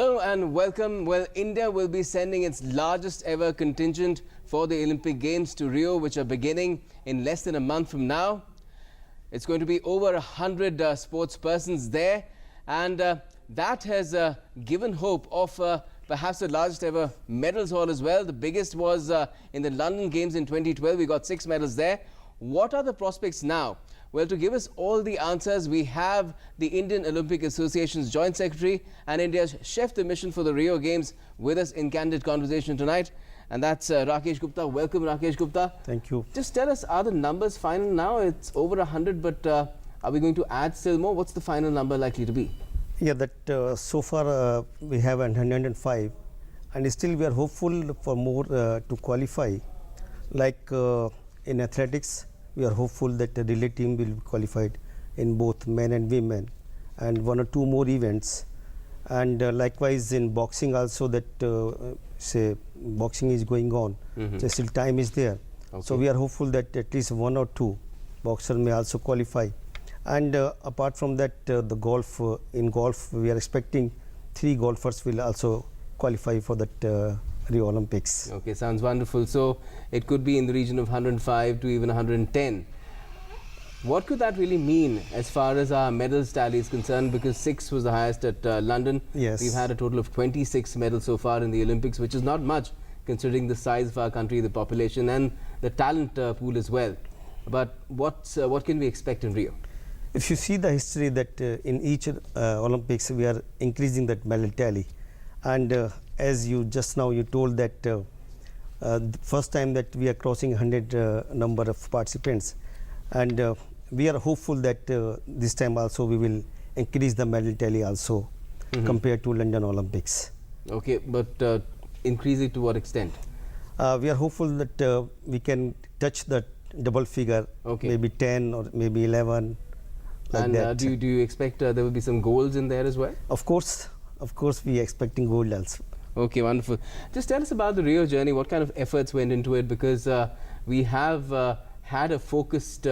Hello and welcome. Well, India will be sending its largest ever contingent for the Olympic Games to Rio, which are beginning in less than a month from now. It's going to be over 100 sports persons there, and that has given hope of perhaps the largest ever medals haul as well. The biggest was in the London Games in 2012. We got 6 medals there. What are the prospects now? Well, to give us all the answers, we have the Indian Olympic Association's Joint Secretary and India's chef de mission for the Rio Games with us in Candid Conversation tonight. And that's Rakesh Gupta. Welcome, Rakesh Gupta. Thank you. Just tell us, are the numbers final now? It's over 100, but are we going to add still more? What's the final number likely to be? Yeah, that so far we have 105, and still we are hopeful for more to qualify. Like in athletics, we are hopeful that the relay team will be qualified in both men and women, and 1 or 2 more events. And likewise in boxing also, that say boxing is going on, so still time is there. Okay. So we are hopeful that at least 1 or 2 boxers may also qualify. And apart from that, the golf, in golf we are expecting 3 golfers will also qualify for that Rio Olympics. Okay, sounds wonderful. So it could be in the region of 105 to even 110. What could that really mean as far as our medals tally is concerned? Because 6 was the highest at London. Yes. We've had a total of 26 medals so far in the Olympics, which is not much considering the size of our country, the population and the talent pool as well. But what can we expect in Rio? If you see the history that in each Olympics we are increasing that medal tally, and as you just now you told that the first time that we are crossing 100 number of participants, and we are hopeful that this time also we will increase the medal tally also compared to London Olympics. Okay, but increase it to what extent? We are hopeful that we can touch the double figure, maybe 10 or maybe 11. Like and that. Do you expect there will be some goals in there as well? Of course, we are expecting gold also. Okay, wonderful. Just tell us about the Rio journey. What kind of efforts went into it? Because we have had a focused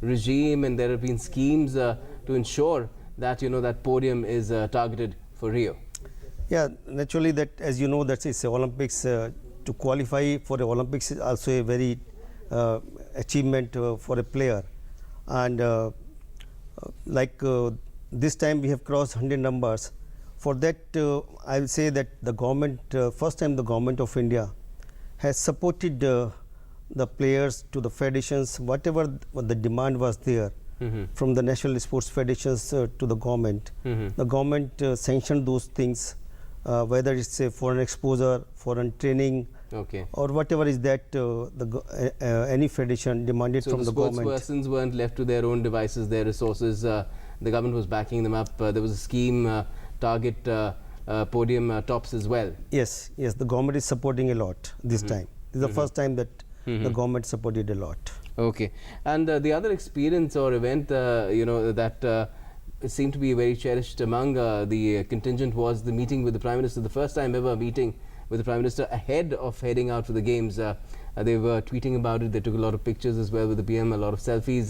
regime, and there have been schemes to ensure that that podium is targeted for Rio. Yeah, naturally that, as you know, that is Olympics. To qualify for the Olympics is also a very achievement for a player, and like this time we have crossed 100 numbers. For that, I will say that the government, first time the government of India has supported the players to the federations, whatever the demand was there, from the national sports federations to the government. The government sanctioned those things, whether it's a foreign exposure, foreign training, or whatever is that any federation demanded from the government. So the sports persons weren't left to their own devices, their resources. The government was backing them up. There was a scheme, target podium tops as well. Yes, the government is supporting a lot this time. This is the first time that the government supported a lot. Okay, and the other experience or event, that seemed to be very cherished among the contingent was the meeting with the Prime Minister, the first time ever meeting with the Prime Minister ahead of heading out for the Games. They were tweeting about it. They took a lot of pictures as well with the PM, a lot of selfies.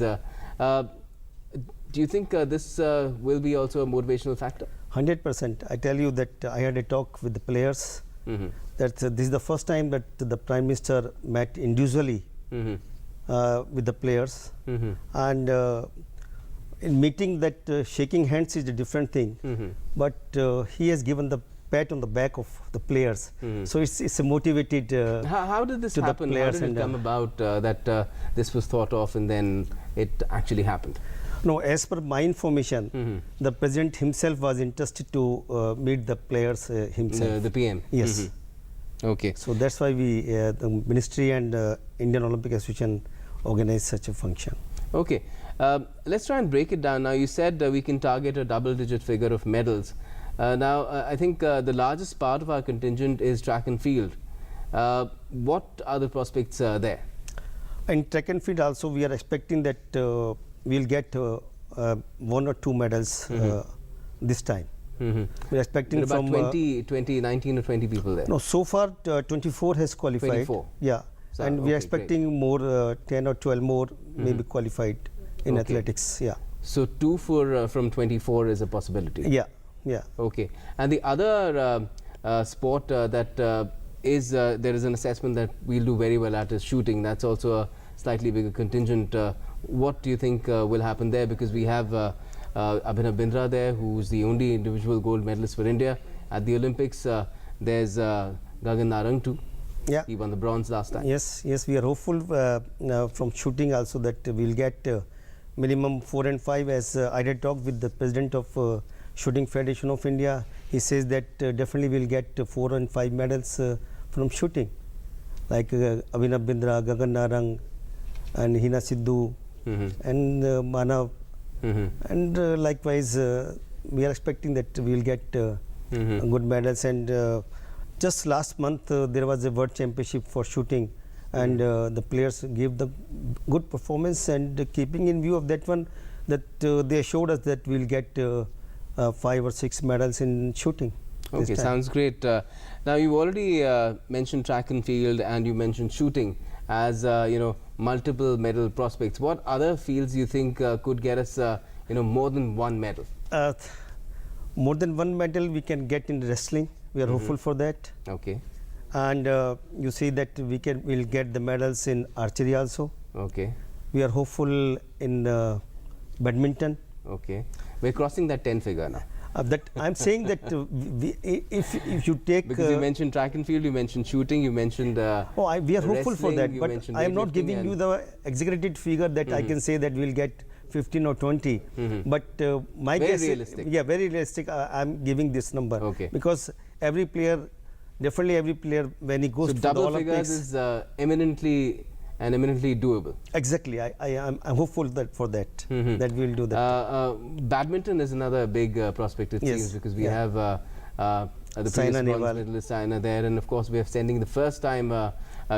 Do you think this will be also a motivational factor? 100%. I tell you that I had a talk with the players. That this is the first time that the Prime Minister met individually with the players, and in meeting that shaking hands is a different thing, but he has given the pat on the back of the players, so it's a motivated. How did this happen? How did it come about that this was thought of and then it actually happened? No, as per my information, the President himself was interested to meet the players himself. The PM? Yes. Okay. So that's why we, the Ministry and Indian Olympic Association organized such a function. Okay. Let's try and break it down. Now, you said we can target a double-digit figure of medals. Now, I think the largest part of our contingent is track and field. What are the prospects there? In track and field also, we are expecting that we'll get 1 or 2 medals this time. We are expecting about from 19 or 20 people there. No, so far 24 has qualified. 24. Yeah, so and we are expecting more 10 or 12 more maybe qualified in athletics. Yeah. So 2 from 24 is a possibility. Yeah, Yeah. Okay. And the other sport that there is an assessment that we'll do very well at is shooting. That's also a slightly bigger contingent. What do you think will happen there? Because we have Abhinav Bindra there, who's the only individual gold medalist for India at the Olympics. There's Gagan Narang too. Yeah. He won the bronze last time. Yes, yes, we are hopeful from shooting also that we'll get minimum 4 and 5. As I did talk with the president of Shooting Federation of India, he says that definitely we'll get 4 and 5 medals from shooting, like Abhinav Bindra, Gagan Narang, and Hina Sidhu, and Manav, and likewise we are expecting that we'll get good medals. And just last month there was a world championship for shooting, and the players gave the good performance, and keeping in view of that one, that they showed us that we'll get 5 or 6 medals in shooting. Okay, sounds great. Now you already mentioned track and field, and you mentioned shooting as multiple medal prospects. What other fields you think could get us more than one medal? More than one medal we can get in wrestling. We are hopeful for that. Okay. And you see that we'll get the medals in archery also. Okay. We are hopeful in badminton. Okay. We're crossing that 10 figure now. That I'm saying that if you take, because you mentioned track and field, you mentioned shooting, you mentioned we are hopeful for that, but I am not giving you the exaggerated figure that I can say that we'll get 15 or 20. But my very guess realistic. Yeah, very realistic. I'm giving this number. Okay. Because every player, definitely every player, when he goes so to the double Olympics, figures is eminently doable. Exactly. I'm hopeful that for that that we'll do that. Badminton is another big prospect, it seems, because we have the previous bronze medalist Saina there, and of course we are sending the first time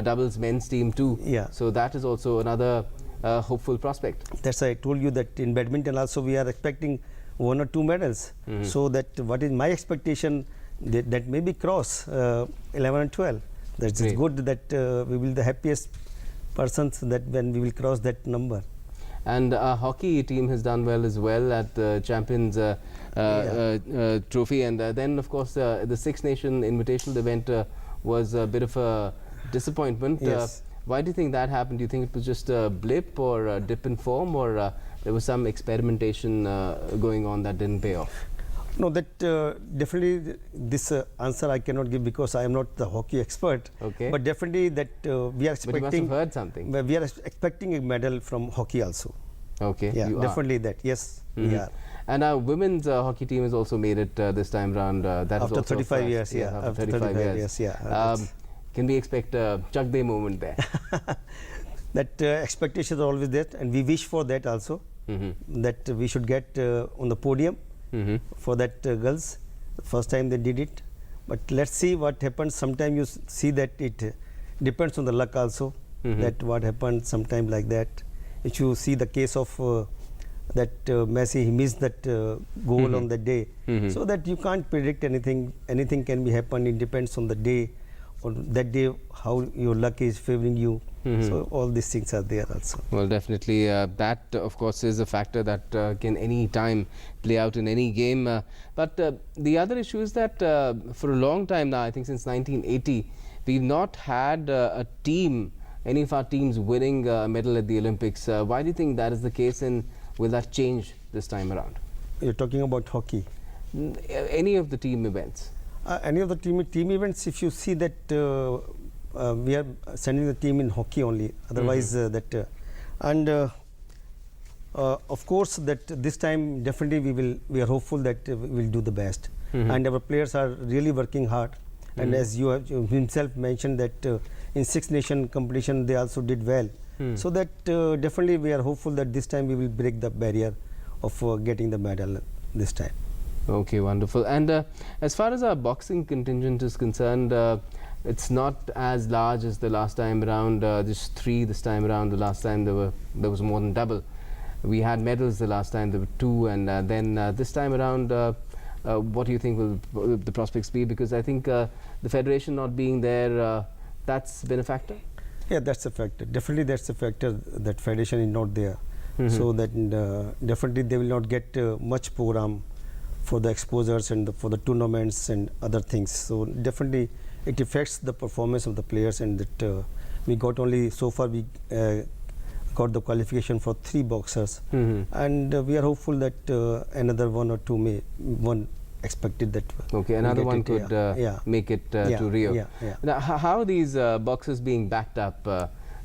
doubles men's team too. Yeah. So that is also another hopeful prospect. That's why I told you that in badminton also we are expecting 1 or 2 medals. So that what is my expectation that maybe cross 11 and 12. That's good that we will be the happiest persons that when we will cross that number. And our hockey team has done well as well at the Champions Trophy, and then of course the Six Nation Invitational event was a bit of a disappointment. Yes. Why do you think that happened? Do you think it was just a blip or a dip in form, or there was some experimentation going on that didn't pay off? No, that definitely this answer I cannot give because I am not the hockey expert. Okay. But definitely that we are expecting. But you must have heard something. We are expecting a medal from hockey also. Okay. Yeah, definitely that. Yes, we are. And our women's hockey team has also made it this time round. That after is also 35 years, yeah. After 35 years, yeah. Can we expect a Chak De moment there? That expectations are always there, and we wish for that also. That we should get on the podium. For that girls, first time they did it, but let's see what happens. Sometimes you see that it depends on the luck also, that what happens sometime like that. If you see the case of that Messi, he missed that goal on that day, so that you can't predict anything. Anything can be happen. It depends on the day, or that day how your luck is favoring you. So all these things are there also. Well, definitely that of course is a factor that can any time play out in any game. But the other issue is that for a long time now, I think since 1980, we've not had a team, any of our teams winning a medal at the Olympics. Why do you think that is the case, and will that change this time around? You're talking about hockey? Any of the team events? Any of the team events, if you see that we are sending the team in hockey only, otherwise and of course that this time definitely we are hopeful that we will do the best, and our players are really working hard, and as you have himself mentioned that in Six Nation competition they also did well, so that definitely we are hopeful that this time we will break the barrier of getting the medal this time. Okay, wonderful. And as far as our boxing contingent is concerned, it's not as large as the last time around. Just 3 this time around. The last time there was more than double. We had medals the last time. There were 2, and then this time around, what do you think will the prospects be? Because I think the federation not being there, that's been a factor. Yeah, that's a factor. Definitely, that's a factor that federation is not there. So that definitely they will not get much program for the exposures and for the tournaments and other things. So definitely it affects the performance of the players, and that we got only so far we got the qualification for 3 boxers, and we are hopeful that another 1 or 2 one expected that. Okay, another one could make it to Rio. Now, how are these boxers being backed up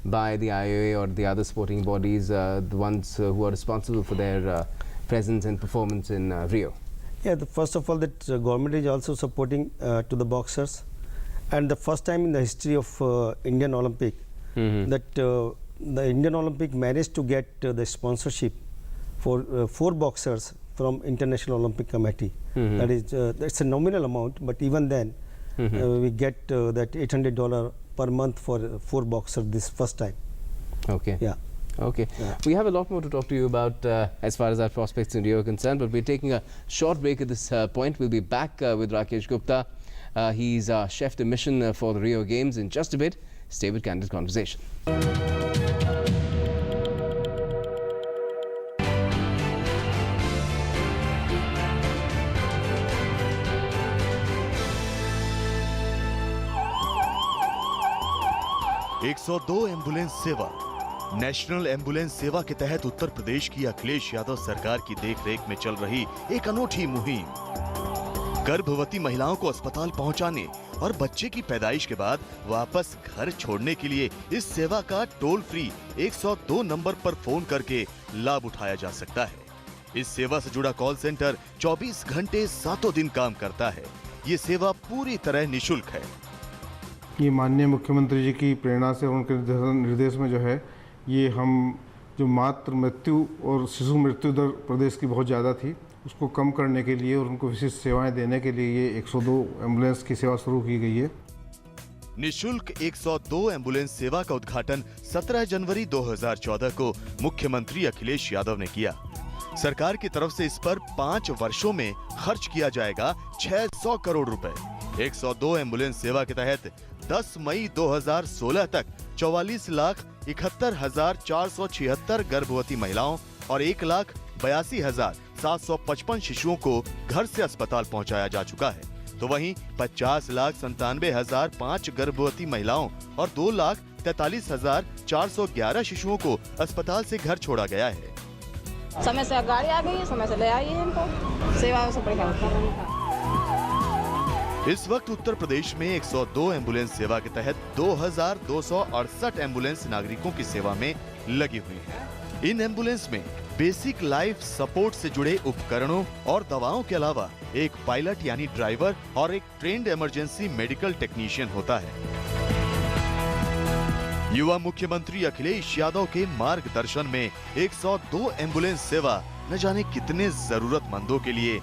by the IOA or the other sporting bodies, the ones who are responsible for their presence and performance in Rio? Yeah, first of all, that government is also supporting to the boxers, and the first time in the history of Indian Olympic that the Indian Olympic managed to get the sponsorship for 4 boxers from International Olympic Committee. That is, that's a nominal amount, but even then we get that $800 per month for 4 boxers this first time. Okay. Yeah. Okay. Yeah. We have a lot more to talk to you about as far as our prospects in Rio are concerned, but we're taking a short break at this point. We'll be back with Rakesh Gupta. He's chef de mission for the Rio Games in just a bit. Stay with Candid Conversation. Ambulance सेवा national ambulance सेवा के तहत उत्तर प्रदेश की अखिलेश यादव सरकार की देखरेख में चल रही एक अनूठी मुहिम। गर्भवती महिलाओं को अस्पताल पहुंचाने और बच्चे की पैदाइश के बाद वापस घर छोड़ने के लिए इस सेवा का टोल फ्री 102 नंबर पर फोन करके लाभ उठाया जा सकता है। इस सेवा से जुड़ा कॉल सेंटर 24 घंटे 7 दिन काम करता है। ये सेवा पूरी तरह निःशुल्क है। ये माननीय मुख्यमंत्री जी की प्रेरणा से उनके निर्देश में जो है, ये हम जो मातृ मृत्यु और शिशु मृत्यु दर प्रदेश की बहुत ज़्यादा थी, उसको कम करने के लिए और उनको विशिष्ट सेवाएं देने के लिए ये 102 एम्बुलेंस की सेवा शुरू की गई है। निःशुल्क 102 एम्बुलेंस सेवा का उद्घाटन 17 जनवरी 2014 को मुख्यमंत्री अखिलेश यादव ने किया। सरकार की तरफ से इस पर 5 वर्षों में खर्च किया जाएगा 600 करोड़ रुपए। 102 एम्बुलेंस सेवा के तहत 10 मई 2016 तक 44,71,476 गर्भवती महिलाओं और 1,82,755 शिशुओं को घर से अस्पताल पहुंचाया जा चुका है। तो वहीं 50,97,005 गर्भवती महिलाओं और 2,43,411 शिशुओं को अस्पताल से घर छोड़ा गया है। समय से गाड़ी आ गई है, समय से ले आई है इनको, सेवा से बढ़िया होता है। इस वक्त उत्तर प्रदेश में 102 एम्बुलेंस सेवा के तहत 2,268 एम्बुलेंस नागरिकों की सेवा में लगी हुई हैं। इन एम्बुलेंस में बेसिक लाइफ सपोर्ट से जुड़े उपकरणों और दवाओं के अलावा एक पायलट यानी ड्राइवर और एक ट्रेन्ड इमरजेंसी मेडिकल टेक्नीशियन होता है। युवा मुख्यमंत्री अखिलेश यादव के मार्गदर्शन में 102 एम्बुलेंस सेवा न जाने कितने जरूरतमंदों के लिए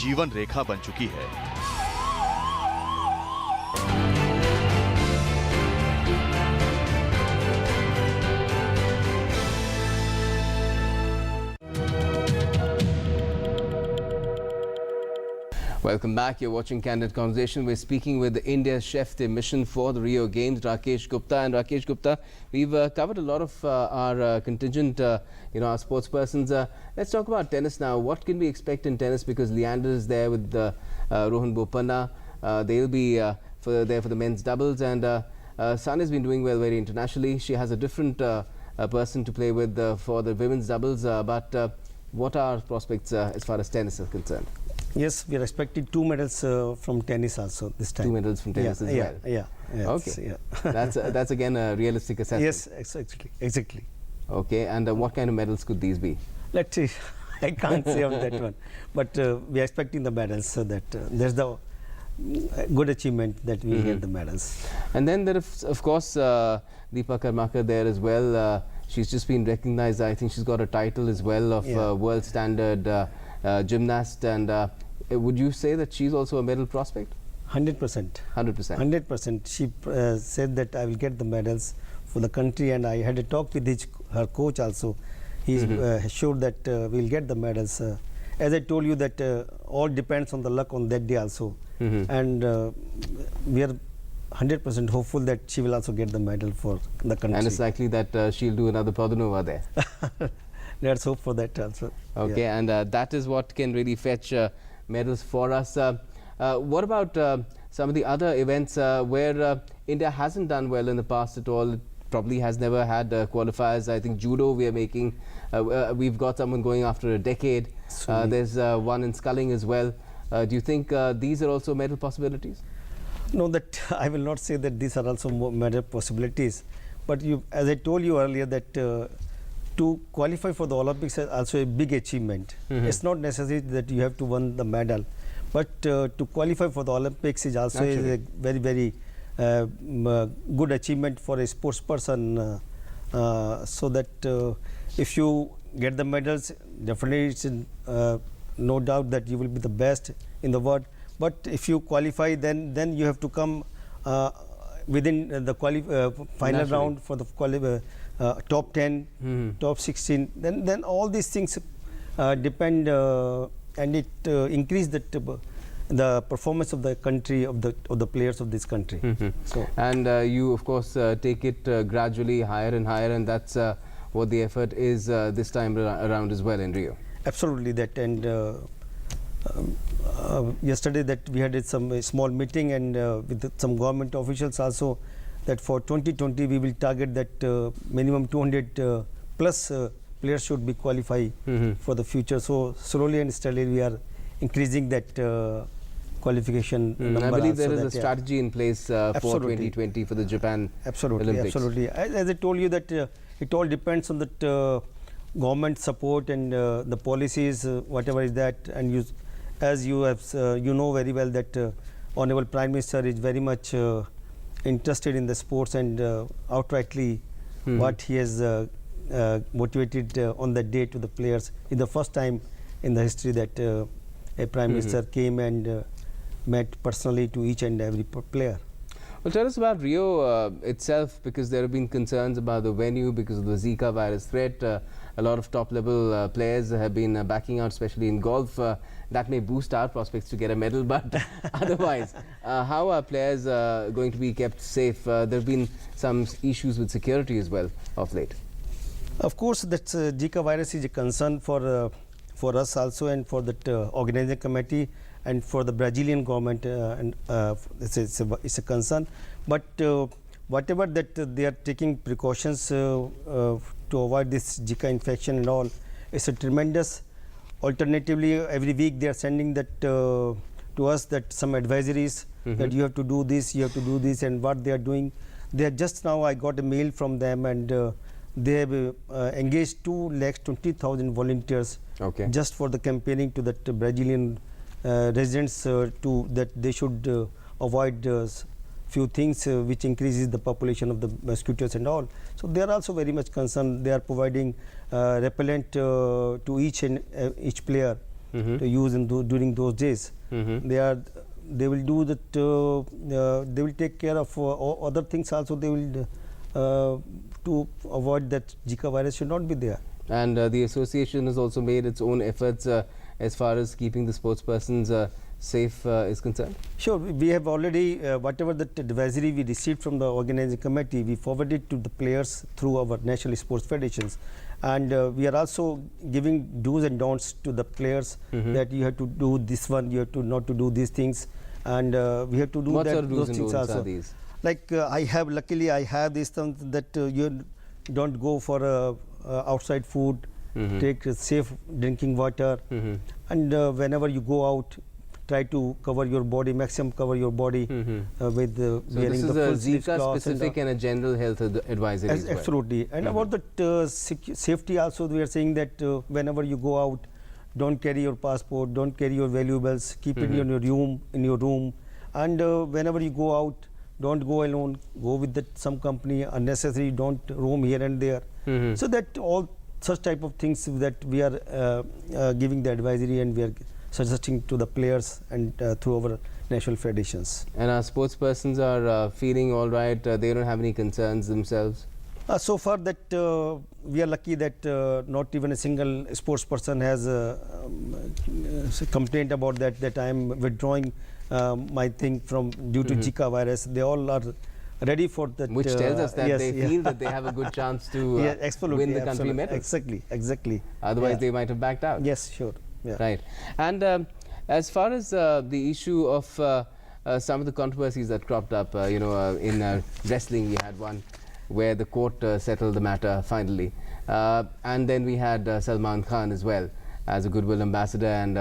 जीवन रेखा बन चुकी है। Welcome back. You're watching Candid Conversation. We're speaking with India's chef de mission for the Rio Games, Rakesh Gupta. And Rakesh Gupta, we've covered a lot of our contingent, our sports persons. Let's talk about tennis now. What can we expect in tennis? Because Leander is there with Rohan Bopanna. They'll be there for the men's doubles. And Sun has been doing well very internationally. She has a different person to play with for the women's doubles. But what are our prospects as far as tennis is concerned? Yes, we are expecting 2 medals from tennis also this time. 2 medals from tennis as well. Yeah. Okay. That's again a realistic assessment. Yes, exactly. Okay, and what kind of medals could these be? Let's see. I can't say on that one, but we are expecting the medals, so that there's the good achievement that we get the medals. And then there is, of course, Deepa Karmakar there as well. She's just been recognized. I think she's got a title as well of world standard gymnast. And would you say that she's also a medal prospect? 100%. 100%. She said that I will get the medals for the country, and I had a talk with her coach also. He's assured that we'll get the medals. As I told you, that all depends on the luck on that day also. And we are 100% hopeful that she will also get the medal for the country. And it's likely that she'll do another Pradhanova there. Let's hope for that also. Okay, and that is what can really fetch medals for us. What about some of the other events where India hasn't done well in the past at all? It probably has never had qualifiers. I think judo we are making. We've got someone going after a decade. There's one in sculling as well. Do you think these are also medal possibilities? No, that I will not say that these are also medal possibilities. But as I told you earlier, that to qualify for the Olympics is also a big achievement. It's not necessary that you have to win the medal, but to qualify for the Olympics is also a very, very good achievement for a sports person. So that if you get the medals, definitely it's no doubt that you will be the best in the world. But if you qualify, then you have to come within the final round for the top 10, top 16. Then all these things depend, and it increase the performance of the country, of the players of this country. So and you of course take it gradually higher and higher, and that's what the effort is this time around as well in Rio. Absolutely that. And yesterday that we had some small meeting and with some government officials also, that for 2020 we will target that minimum 200 plus players should be qualified for the future. So slowly and steadily we are increasing that qualification number. I believe there also is a strategy in place for 2020 for the Japan Olympics. Absolutely. As I told you that it all depends on the government support and the policies, whatever is that. And as you have, you know very well that Honorable Prime Minister is very much interested in the sports, and outrightly what he has motivated on that day to the players. It's the first time in the history that a Prime Minister came and met personally to each and every player. Well, tell us about Rio itself, because there have been concerns about the venue because of the Zika virus threat. A lot of top-level players have been backing out, especially in golf. That may boost our prospects to get a medal, but otherwise, how are players going to be kept safe? There have been some issues with security as well of late. Of course, that Zika virus is a concern for us also, and for the organizing committee, and for the Brazilian government, and it's a concern. But whatever that they are taking precautions to avoid this Zika infection and all, it's a tremendous. Alternatively, every week they are sending that to us, that some advisories that you have to do this, you have to do this, and what they are doing. They are just now, I got a mail from them, and they have engaged 2,20,000 volunteers just for the campaigning to that Brazilian residents to that they should avoid few things which increases the population of the mosquitoes and all. So they are also very much concerned. They are providing repellent to each player to use during those days. They will do that. They will take care of other things also. They will to avoid that Zika virus should not be there. And the association has also made its own efforts as far as keeping the sports persons safe is concerned? Sure. We have already, whatever the advisory we received from the organizing committee, we forwarded to the players through our national sports federations. And we are also giving do's and don'ts to the players that you have to do this one, you have to not to do these things. And we have to do what that, those things also. Are these? Like luckily I have this thing that you don't go for outside food, take safe drinking water, and whenever you go out, try to cover your body, maximum cover your body with wearing the full sleeves cloth. So this is a specific and a general health advisory as well. Absolutely. And about the safety also, we are saying that whenever you go out, don't carry your passport, don't carry your valuables, keep it in your room. And whenever you go out, don't go alone, go with some company, unnecessary, don't roam here and there. So that all such type of things that we are giving the advisory, and we are suggesting to the players and through our national federations. And our sports persons are feeling all right? They don't have any concerns themselves? So far that we are lucky that not even a single sports person has complained about that I am withdrawing my thing from due to Zika virus. They all are ready for that. Which tells us that they feel that they have a good chance to win the country medal. Exactly. Otherwise they might have backed out. Yes, sure. Right. And As far as the issue of some of the controversies that cropped up, in wrestling we had one where the court settled the matter finally. And then we had Salman Khan as well as a goodwill ambassador, and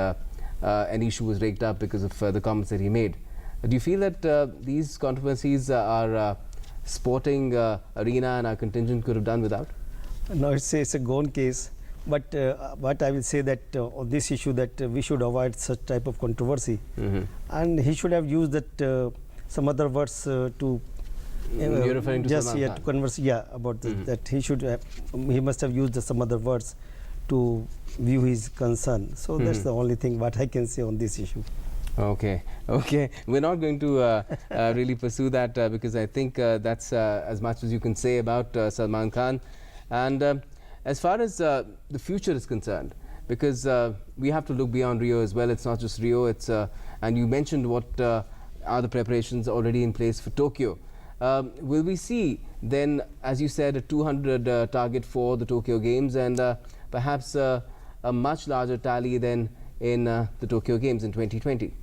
an issue was raked up because of the comments that he made. Do you feel that these controversies are sporting arena and our contingent could have done without? No, it's a gone case. But what I will say that on this issue that we should avoid such type of controversy, and he should have used that some other words to You're referring to just Salman Khan? to converse about that he must have used some other words to view his concern. So that's the only thing what I can say on this issue. Okay. We're not going to really pursue that because I think that's as much as you can say about Salman Khan. And as far as the future is concerned, because we have to look beyond Rio as well. It's not just Rio. It's and you mentioned what are the preparations already in place for Tokyo. Will we see then, as you said, a 200 target for the Tokyo Games, and perhaps a much larger tally than in the Tokyo Games in 2020?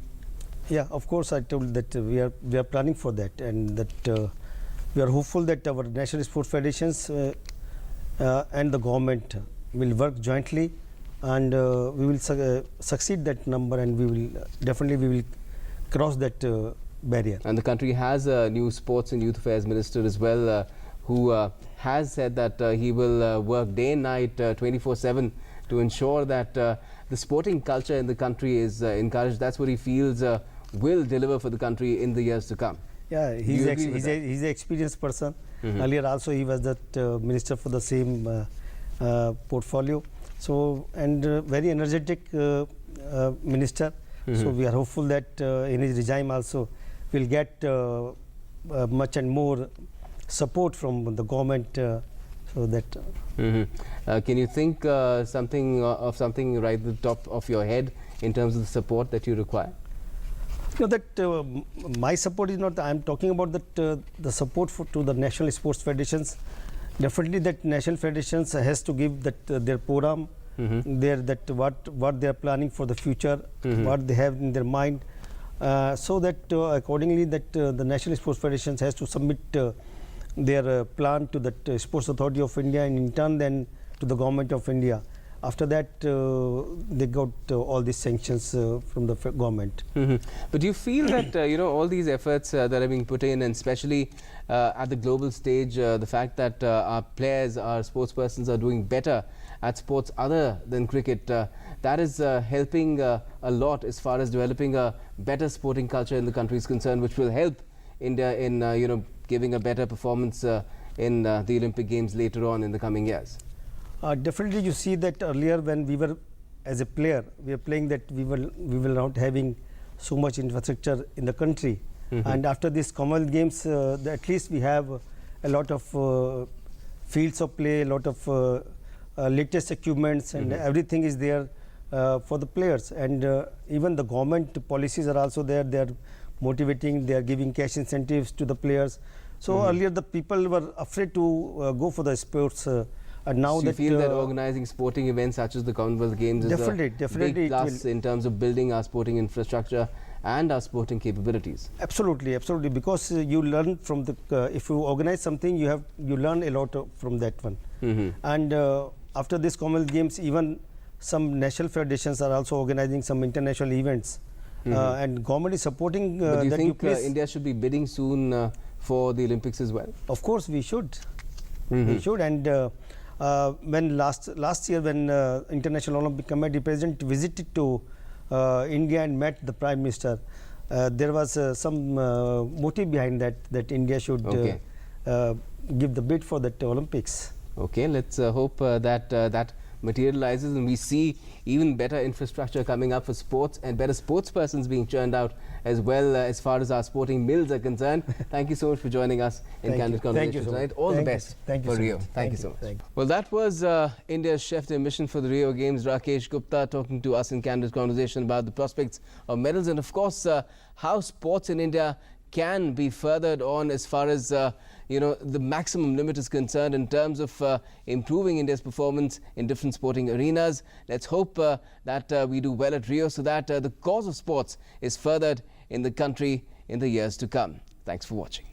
Yeah, of course. I told that we are planning for that, and that we are hopeful that our national sports federations and the government will work jointly, and we will succeed that number, and we will cross that barrier. And the country has a new sports and youth affairs minister as well, who has said that he will work day and night 24/7 to ensure that the sporting culture in the country is encouraged. That's what he feels will deliver for the country in the years to come. Yeah, he's an experienced person. Earlier also he was that minister for the same portfolio. So, and very energetic minister. So we are hopeful that in his regime also will get much and more support from the government. So that. Can you think something right at the top of your head in terms of the support that you require? No, that my support is not. I am talking about that the support to the national sports federations. Definitely, that national federations has to give that their program, what they are planning for the future, what they have in their mind, so that accordingly that the national sports federations has to submit their plan to the Sports Authority of India, and in turn then to the government of India. After that, they got all these sanctions from the government. But do you feel that all these efforts that are being put in, and especially at the global stage, the fact that our players, our sports persons are doing better at sports other than cricket, that is helping a lot as far as developing a better sporting culture in the country is concerned, which will help India in giving a better performance in the Olympic Games later on in the coming years? Definitely, you see that earlier when we were as a player, we were playing that we were not having so much infrastructure in the country, and after this Commonwealth Games, at least we have a lot of fields of play, a lot of latest equipments, and everything is there for the players, and even the government policies are also there. They are motivating, they are giving cash incentives to the players. So earlier the people were afraid to go for the sports. And now so you feel that organizing sporting events such as the Commonwealth Games is a big plus in terms of building our sporting infrastructure and our sporting capabilities? Absolutely, absolutely. Because you learn from the if you organize something, you learn a lot from that one. And after this Commonwealth Games, even some national federations are also organizing some international events, and government is supporting. But do you think India should be bidding soon for the Olympics as well? Of course, we should. We should, and. When last year, when International Olympic Committee president visited to India and met the Prime Minister, there was some motive behind that India should give the bid for that Olympics. Okay, let's hope that that materializes and we see even better infrastructure coming up for sports and better sports persons being churned out as well as far as our sporting mills are concerned. Thank you so much for joining us in Candid Conversation tonight. All the best for Rio. Thank you so much. Well, that was India's chef de mission for the Rio Games, Rakesh Gupta, talking to us in Candid Conversation about the prospects of medals and, of course, how sports in India can be furthered on as far as the maximum limit is concerned in terms of improving India's performance in different sporting arenas. Let's hope that we do well at Rio so that the cause of sports is furthered in the country in the years to come. Thanks for watching.